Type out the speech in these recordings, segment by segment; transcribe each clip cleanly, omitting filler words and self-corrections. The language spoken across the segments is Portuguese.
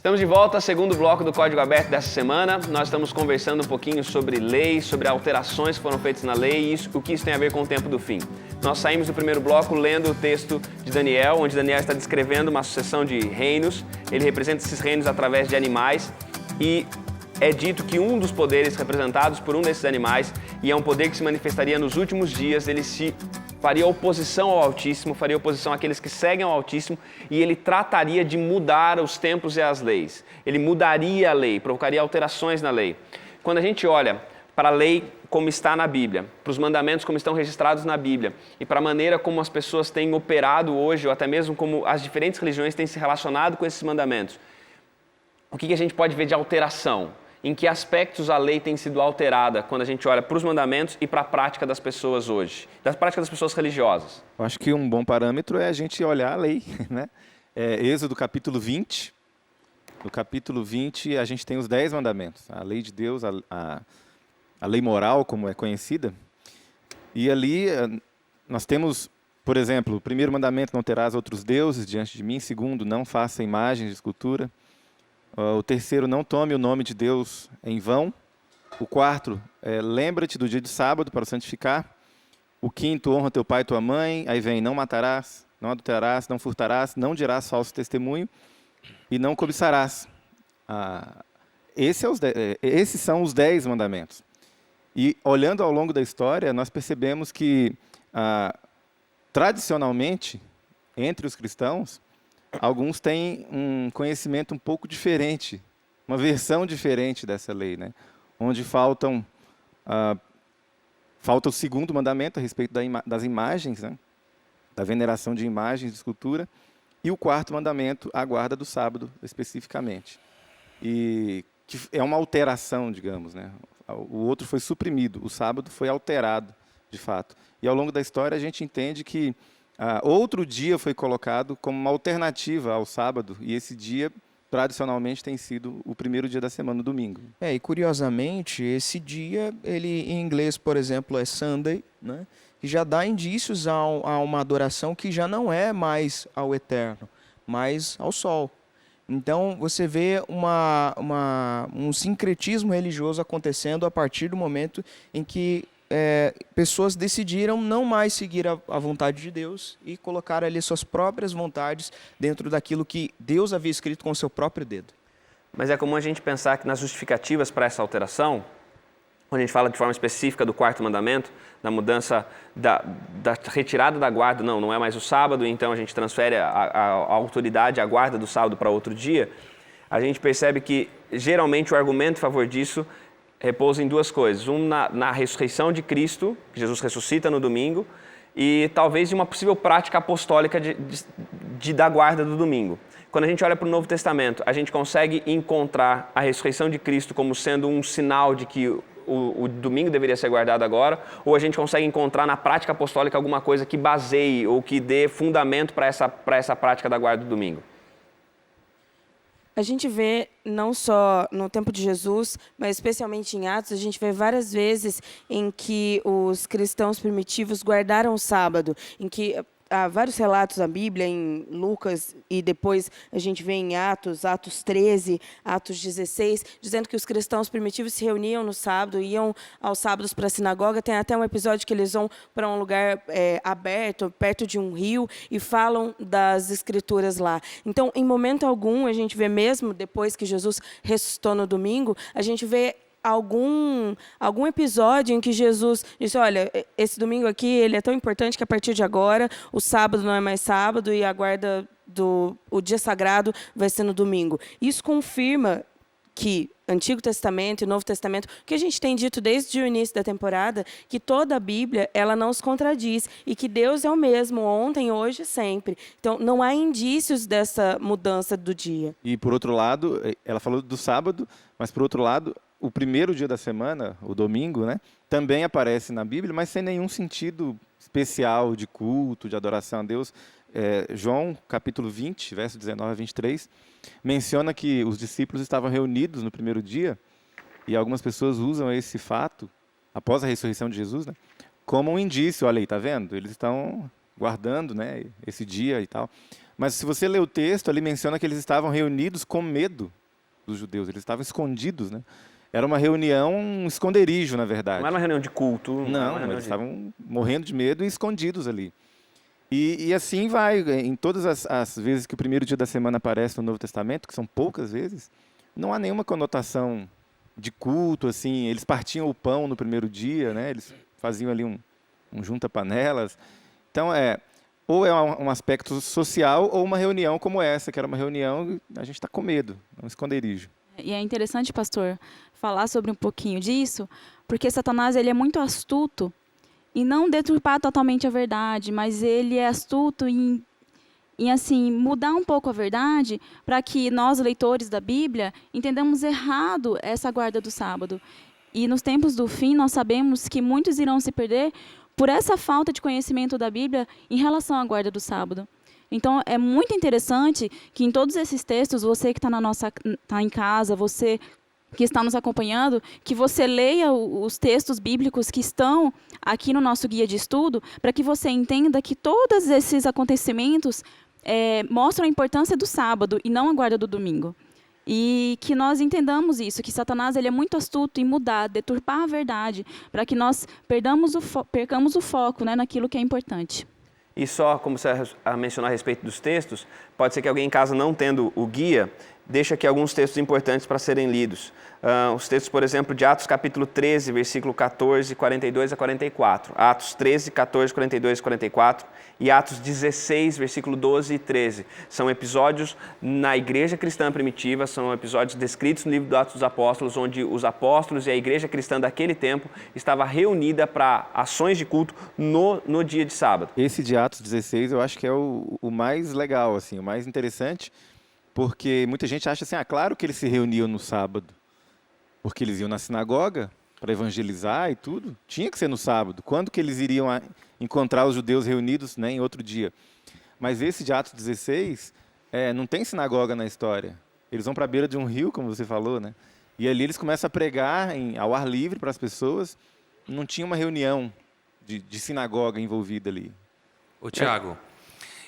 Estamos de volta, segundo bloco do Código Aberto dessa semana. Nós estamos conversando um pouquinho sobre lei, sobre alterações que foram feitas na lei e o que isso tem a ver com o tempo do fim. Nós saímos do primeiro bloco lendo o texto de Daniel, onde Daniel está descrevendo uma sucessão de reinos. Ele representa esses reinos através de animais e é dito que um dos poderes representados por um desses animais, e é um poder que se manifestaria nos últimos dias, ele se faria oposição ao Altíssimo, faria oposição àqueles que seguem ao Altíssimo, e ele trataria de mudar os tempos e as leis. Ele mudaria a lei, provocaria alterações na lei. Quando a gente olha para a lei como está na Bíblia, para os mandamentos como estão registrados na Bíblia, e para a maneira como as pessoas têm operado hoje, ou até mesmo como as diferentes religiões têm se relacionado com esses mandamentos, o que a gente pode ver de alteração? Em que aspectos a lei tem sido alterada quando a gente olha para os mandamentos e para a prática das pessoas hoje, da prática das pessoas religiosas? Eu acho que um bom parâmetro é a gente olhar a lei, né? Êxodo capítulo 20. No capítulo 20 a gente tem os 10 mandamentos, a lei de Deus, a lei moral, como é conhecida. E ali nós temos, por exemplo, o primeiro mandamento, não terás outros deuses diante de mim. Segundo, não faça imagens de escultura. O terceiro, não tome o nome de Deus em vão. O quarto, lembra-te do dia de sábado para o santificar. O quinto, honra teu pai e tua mãe. Aí vem, não matarás, não adulterarás, não furtarás, não dirás falso testemunho e não cobiçarás. Esses são os 10 mandamentos. E olhando ao longo da história, nós percebemos que, tradicionalmente, entre os cristãos, alguns têm um conhecimento um pouco diferente, uma versão diferente dessa lei, né? Onde falta o segundo mandamento a respeito das imagens, né? Da veneração de imagens de escultura, e o quarto mandamento, a guarda do sábado, especificamente. E que é uma alteração, digamos, né? O outro foi suprimido, o sábado foi alterado, de fato. E ao longo da história a gente entende que outro dia foi colocado como uma alternativa ao sábado, e esse dia, tradicionalmente, tem sido o primeiro dia da semana, o domingo. E curiosamente, esse dia, ele em inglês, por exemplo, é Sunday, né? Que já dá indícios a uma adoração que já não é mais ao Eterno, mas ao Sol. Então, você vê um sincretismo religioso acontecendo a partir do momento em que pessoas decidiram não mais seguir a vontade de Deus e colocar ali suas próprias vontades dentro daquilo que Deus havia escrito com o seu próprio dedo. Mas é comum a gente pensar que nas justificativas para essa alteração, quando a gente fala de forma específica do quarto mandamento, da mudança, da retirada da guarda, não é mais o sábado, então a gente transfere a autoridade, a guarda do sábado para outro dia, a gente percebe que geralmente o argumento em favor disso repousa em duas coisas. Na ressurreição de Cristo, que Jesus ressuscita no domingo, e talvez de uma possível prática apostólica da guarda do domingo. Quando a gente olha para o Novo Testamento, a gente consegue encontrar a ressurreição de Cristo como sendo um sinal de que o domingo deveria ser guardado agora, ou a gente consegue encontrar na prática apostólica alguma coisa que baseie ou que dê fundamento para essa prática da guarda do domingo? A gente vê, não só no tempo de Jesus, mas especialmente em Atos, a gente vê várias vezes em que os cristãos primitivos guardaram o sábado, em que há vários relatos na Bíblia, em Lucas, e depois a gente vê em Atos 13, Atos 16, dizendo que os cristãos primitivos se reuniam no sábado, iam aos sábados para a sinagoga. Tem até um episódio que eles vão para um lugar aberto, perto de um rio, e falam das escrituras lá. Então, em momento algum, a gente vê mesmo, depois que Jesus ressuscitou no domingo, a gente vê algum episódio em que Jesus disse, olha, esse domingo aqui ele é tão importante que a partir de agora o sábado não é mais sábado e a guarda o dia sagrado vai ser no domingo. Isso confirma que Antigo Testamento e Novo Testamento, o que a gente tem dito desde o início da temporada, que toda a Bíblia ela não se contradiz e que Deus é o mesmo ontem, hoje e sempre. Então, não há indícios dessa mudança do dia. E, por outro lado, ela falou do sábado, mas, por outro lado, o primeiro dia da semana, o domingo, né, também aparece na Bíblia, mas sem nenhum sentido especial de culto, de adoração a Deus. João, capítulo 20, verso 19 a 23, menciona que os discípulos estavam reunidos no primeiro dia, e algumas pessoas usam esse fato, após a ressurreição de Jesus, né, como um indício. Olha aí, está vendo? Eles estão guardando, né, esse dia e tal. Mas se você ler o texto, ali menciona que eles estavam reunidos com medo dos judeus, eles estavam escondidos, né? Era uma reunião, um esconderijo, na verdade. Não era uma reunião de culto. Não, eles estavam morrendo de medo e escondidos ali. E assim vai, em todas as vezes que o primeiro dia da semana aparece no Novo Testamento, que são poucas vezes, não há nenhuma conotação de culto, assim. Eles partiam o pão no primeiro dia, né? Eles faziam ali um junta-panelas. Então, ou é um aspecto social ou uma reunião como essa, que era uma reunião, a gente está com medo, um esconderijo. E é interessante, pastor, falar sobre um pouquinho disso, porque Satanás ele é muito astuto em não deturpar totalmente a verdade, mas ele é astuto em assim, mudar um pouco a verdade para que nós, leitores da Bíblia, entendamos errado essa guarda do sábado. E nos tempos do fim, nós sabemos que muitos irão se perder por essa falta de conhecimento da Bíblia em relação à guarda do sábado. Então, é muito interessante que em todos esses textos, você que está em casa, você que está nos acompanhando, que você leia os textos bíblicos que estão aqui no nosso guia de estudo, para que você entenda que todos esses acontecimentos mostram a importância do sábado e não a guarda do domingo. E que nós entendamos isso, que Satanás ele é muito astuto em mudar, deturpar a verdade, para que nós percamos o foco, né, naquilo que é importante. E só, como você mencionou a respeito dos textos, pode ser que alguém em casa não tendo o guia, deixa aqui alguns textos importantes para serem lidos. Os textos, por exemplo, de Atos capítulo 13, versículo 14, 42 a 44. Atos 13, 14, 42 e 44. E Atos 16, versículo 12 e 13. São episódios na igreja cristã primitiva, são episódios descritos no livro do Atos dos Apóstolos, onde os apóstolos e a igreja cristã daquele tempo estava reunida para ações de culto no dia de sábado. Esse de Atos 16 eu acho que é o mais legal, assim, o mais interessante, porque muita gente acha assim, claro que eles se reuniam no sábado, porque eles iam na sinagoga para evangelizar e tudo. Tinha que ser no sábado. Quando que eles iriam encontrar os judeus reunidos, né, em outro dia? Mas esse de Atos 16, não tem sinagoga na história. Eles vão para a beira de um rio, como você falou, né? E ali eles começam a pregar ao ar livre para as pessoas. Não tinha uma reunião de sinagoga envolvida ali. Ô, Tiago,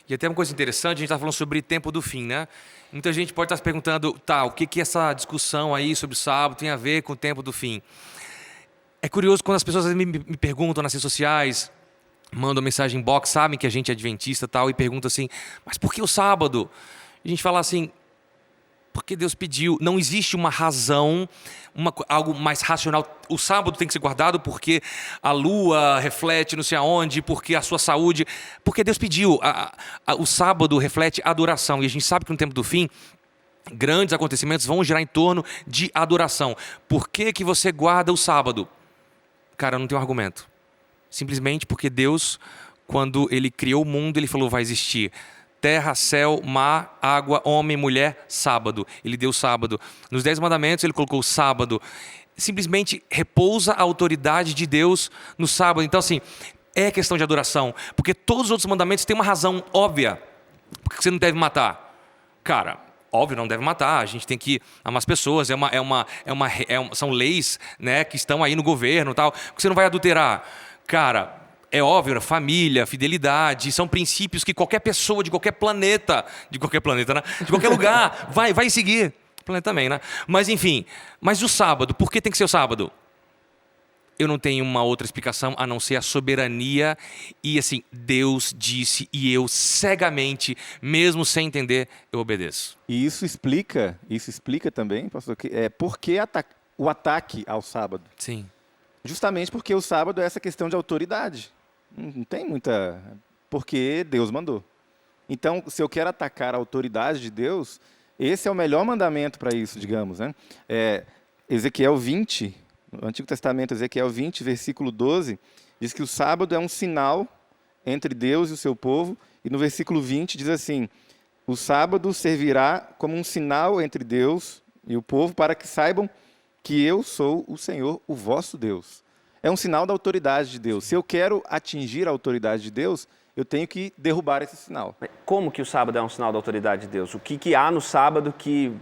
e até uma coisa interessante, a gente está falando sobre tempo do fim, né? Muita gente pode estar se perguntando, o que essa discussão aí sobre o sábado tem a ver com o tempo do fim? É curioso quando as pessoas me perguntam nas redes sociais, mandam mensagem em box, sabem que a gente é adventista e tal, e perguntam assim, mas por que o sábado? E a gente fala assim, porque Deus pediu, não existe uma razão, algo mais racional. O sábado tem que ser guardado porque a lua reflete não sei aonde, porque a sua saúde, porque Deus pediu. O sábado reflete adoração, e a gente sabe que no tempo do fim, grandes acontecimentos vão girar em torno de adoração. Por que você guarda o sábado? Cara, não tem um argumento. Simplesmente porque Deus, quando Ele criou o mundo, Ele falou, vai existir terra, céu, mar, água, homem, mulher, sábado. Ele deu sábado. Nos 10 mandamentos ele colocou o sábado. Simplesmente repousa a autoridade de Deus no sábado. Então assim, é questão de adoração. Porque todos os outros mandamentos têm uma razão óbvia. Porque você não deve matar. Cara, óbvio, não deve matar. A gente tem que amar as pessoas. São leis, né, que estão aí no governo e tal. Porque você não vai adulterar. Cara, é óbvio, família, fidelidade, são princípios que qualquer pessoa de qualquer planeta, né? De qualquer lugar, vai seguir. Planeta também, né? Mas enfim, mas o sábado, por que tem que ser o sábado? Eu não tenho uma outra explicação a não ser a soberania e assim, Deus disse e eu cegamente, mesmo sem entender, eu obedeço. E isso explica também, pastor, por que o ataque ao sábado. Sim. Justamente porque o sábado é essa questão de autoridade. Não tem muita... Porque Deus mandou. Então, se eu quero atacar a autoridade de Deus, esse é o melhor mandamento para isso, digamos, né? Ezequiel 20, no Antigo Testamento, Ezequiel 20, versículo 12, diz que o sábado é um sinal entre Deus e o seu povo. E no versículo 20 diz assim, o sábado servirá como um sinal entre Deus e o povo para que saibam que eu sou o Senhor, o vosso Deus. É um sinal da autoridade de Deus. Se eu quero atingir a autoridade de Deus, eu tenho que derrubar esse sinal. Como que o sábado é um sinal da autoridade de Deus? O que há no sábado que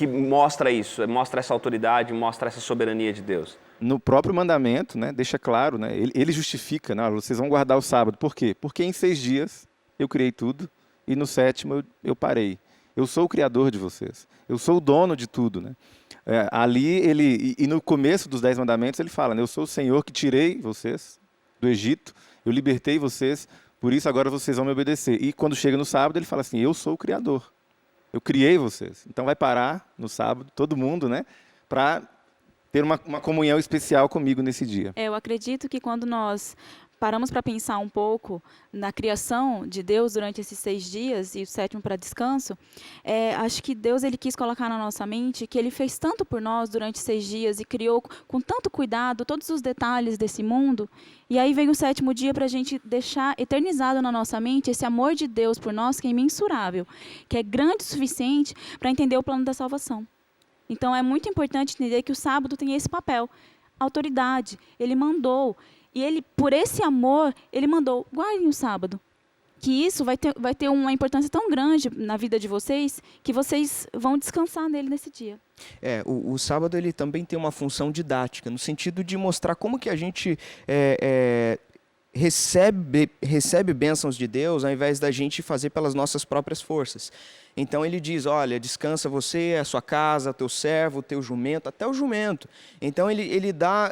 mostra isso? Mostra essa autoridade, mostra essa soberania de Deus? No próprio mandamento, né, deixa claro, né, ele justifica, né, vocês vão guardar o sábado. Por quê? Porque em 6 dias eu criei tudo e no sétimo eu parei. Eu sou o Criador de vocês. Eu sou o dono de tudo, né? Ali e no começo dos 10 mandamentos ele fala, né? Eu sou o Senhor que tirei vocês do Egito, eu libertei vocês, por isso agora vocês vão me obedecer. E quando chega no sábado ele fala assim, eu sou o Criador. Eu criei vocês. Então vai parar no sábado, todo mundo, né? Para ter uma comunhão especial comigo nesse dia. Eu acredito que quando nós paramos para pensar um pouco na criação de Deus durante esses 6 dias e o sétimo para descanso, acho que Deus ele quis colocar na nossa mente que Ele fez tanto por nós durante 6 dias e criou com tanto cuidado todos os detalhes desse mundo. E aí vem o sétimo dia para a gente deixar eternizado na nossa mente esse amor de Deus por nós que é imensurável, que é grande o suficiente para entender o plano da salvação. Então é muito importante entender que o sábado tem esse papel, autoridade. Ele mandou. E ele, por esse amor, ele mandou, guardem o sábado. Que isso vai ter uma importância tão grande na vida de vocês, que vocês vão descansar nele nesse dia. O sábado ele também tem uma função didática, no sentido de mostrar como que a gente recebe bênçãos de Deus, ao invés da gente fazer pelas nossas próprias forças. Então ele diz, olha, descansa você, a sua casa, teu servo, teu jumento, até o jumento. Então ele dá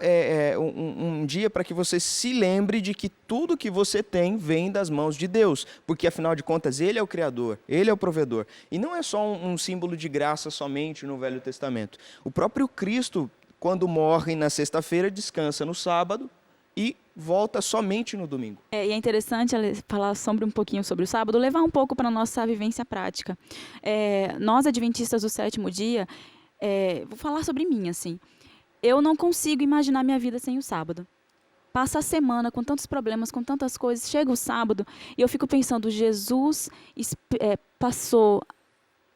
um dia para que você se lembre de que tudo que você tem vem das mãos de Deus, porque afinal de contas Ele é o Criador, Ele é o provedor. E não é só um símbolo de graça somente no Velho Testamento. O próprio Cristo, quando morre na sexta-feira, descansa no sábado e volta somente no domingo. E é interessante falar um pouquinho sobre o sábado, levar um pouco para a nossa vivência prática. Nós, adventistas do sétimo dia, vou falar sobre mim, assim. Eu não consigo imaginar minha vida sem o sábado. Passa a semana com tantos problemas, com tantas coisas, chega o sábado e eu fico pensando, Jesus passou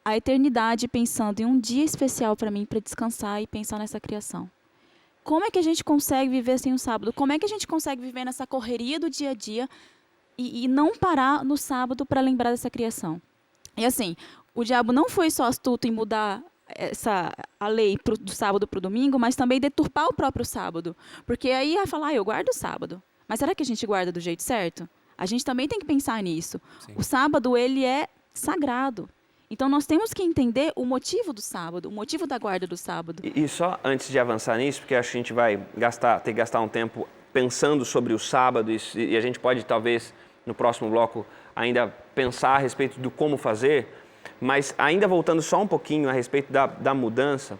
a eternidade pensando em um dia especial para mim, para descansar e pensar nessa criação. Como é que a gente consegue viver sem o sábado? Como é que a gente consegue viver nessa correria do dia a dia e não parar no sábado para lembrar dessa criação? E assim, o diabo não foi só astuto em mudar a lei do sábado para o domingo, mas também deturpar o próprio sábado. Porque aí ia falar, eu guardo o sábado. Mas será que a gente guarda do jeito certo? A gente também tem que pensar nisso. Sim. O sábado, ele é sagrado. Então, nós temos que entender o motivo do sábado, o motivo da guarda do sábado. E só antes de avançar nisso, porque acho que a gente vai ter que gastar um tempo pensando sobre o sábado e a gente pode, talvez, no próximo bloco, ainda pensar a respeito do como fazer, mas ainda voltando só um pouquinho a respeito da mudança,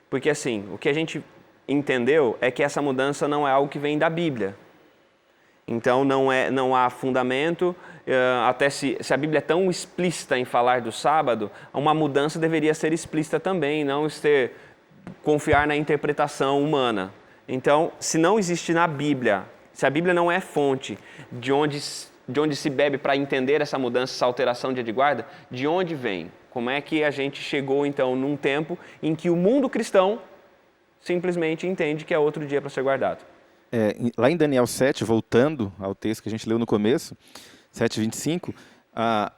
porque, assim, o que a gente entendeu é que essa mudança não é algo que vem da Bíblia. Então, não há fundamento, até se a Bíblia é tão explícita em falar do sábado, uma mudança deveria ser explícita também, não confiar na interpretação humana. Então, se não existe na Bíblia, se a Bíblia não é fonte de onde se bebe para entender essa mudança, essa alteração de dia de guarda, de onde vem? Como é que a gente chegou, então, num tempo em que o mundo cristão simplesmente entende que é outro dia para ser guardado? Lá em Daniel 7, voltando ao texto que a gente leu no começo, 7:25,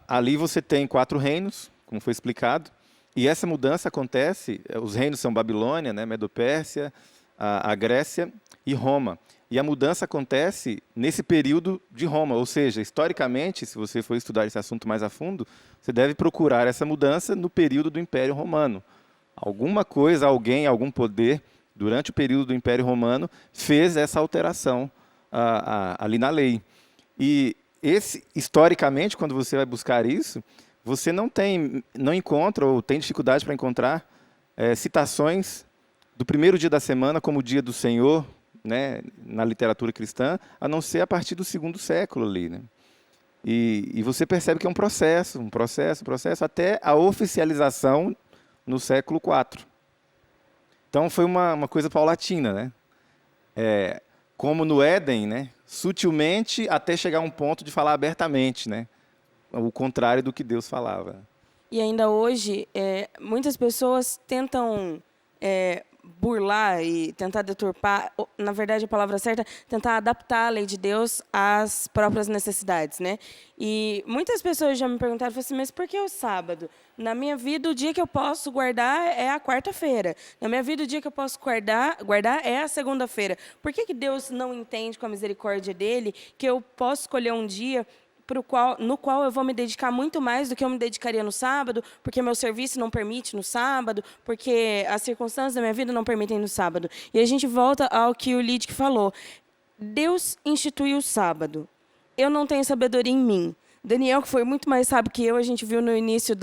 ali você tem 4 reinos, como foi explicado, e essa mudança acontece, os reinos são Babilônia, né, Medo-Pérsia, a Grécia e Roma. E a mudança acontece nesse período de Roma, ou seja, historicamente, se você for estudar esse assunto mais a fundo, você deve procurar essa mudança no período do Império Romano. Alguma coisa, alguém, algum poder, durante o período do Império Romano, fez essa alteração ali na lei. E historicamente, quando você vai buscar isso, você não encontra ou tem dificuldade para encontrar citações do primeiro dia da semana como o dia do Senhor, né, na literatura cristã, a não ser a partir do 2º século ali, né? E você percebe que é um processo, até a oficialização no século IV. Então foi uma coisa paulatina, né? Como no Éden, né? Sutilmente até chegar a um ponto de falar abertamente, né? O contrário do que Deus falava. E ainda hoje, muitas pessoas tentam burlar e tentar deturpar, na verdade a palavra certa, tentar adaptar a lei de Deus às próprias necessidades, né? E muitas pessoas já me perguntaram, assim, mas por que o sábado? Na minha vida, o dia que eu posso guardar é a quarta-feira. Na minha vida, o dia que eu posso guardar é a segunda-feira. Por que Deus não entende com a misericórdia dele que eu posso escolher um dia no qual eu vou me dedicar muito mais do que eu me dedicaria no sábado, porque meu serviço não permite no sábado, porque as circunstâncias da minha vida não permitem no sábado. E a gente volta ao que o Lidic falou. Deus instituiu o sábado. Eu não tenho sabedoria em mim. Daniel, que foi muito mais sábio que eu, a gente viu no início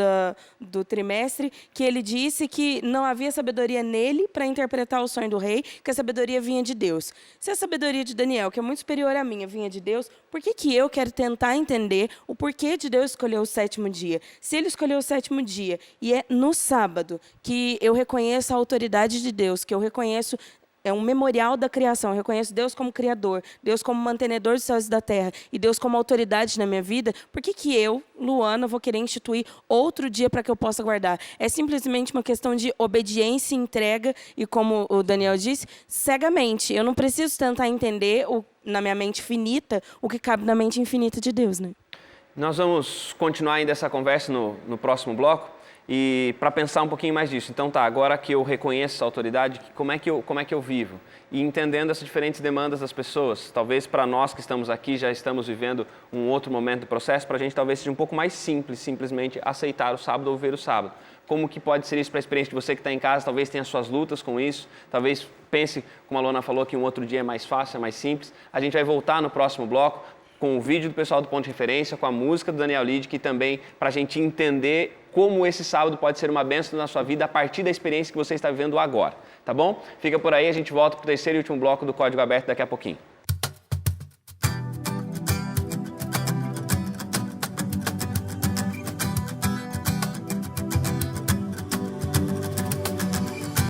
do trimestre, que ele disse que não havia sabedoria nele para interpretar o sonho do rei, que a sabedoria vinha de Deus. Se a sabedoria de Daniel, que é muito superior à minha, vinha de Deus, por que eu quero tentar entender o porquê de Deus escolher o 7º dia? Se ele escolheu o 7º dia e é no sábado que eu reconheço a autoridade de Deus, que eu reconheço um memorial da criação. Eu reconheço Deus como criador, Deus como mantenedor dos céus e da terra e Deus como autoridade na minha vida. Por que eu, Luana, vou querer instituir outro dia para que eu possa guardar? É simplesmente uma questão de obediência e entrega e, como o Daniel disse, cegamente. Eu não preciso tentar entender na minha mente finita o que cabe na mente infinita de Deus, né? Nós vamos continuar ainda essa conversa no próximo bloco. E para pensar um pouquinho mais disso, então agora que eu reconheço essa autoridade, como é que eu vivo? E entendendo essas diferentes demandas das pessoas, talvez para nós que estamos aqui já estamos vivendo um outro momento do processo, para a gente talvez seja um pouco mais simples, simplesmente aceitar o sábado ou ver o sábado. Como que pode ser isso para a experiência de você que está em casa, talvez tenha suas lutas com isso, talvez pense, como a Luana falou, que um outro dia é mais fácil, é mais simples. A gente vai voltar no próximo bloco com o vídeo do pessoal do Ponto de Referência, com a música do Daniel Lidic, também para a gente entender como esse sábado pode ser uma bênção na sua vida a partir da experiência que você está vivendo agora, tá bom? Fica por aí, a gente volta para o terceiro e último bloco do Código Aberto daqui a pouquinho.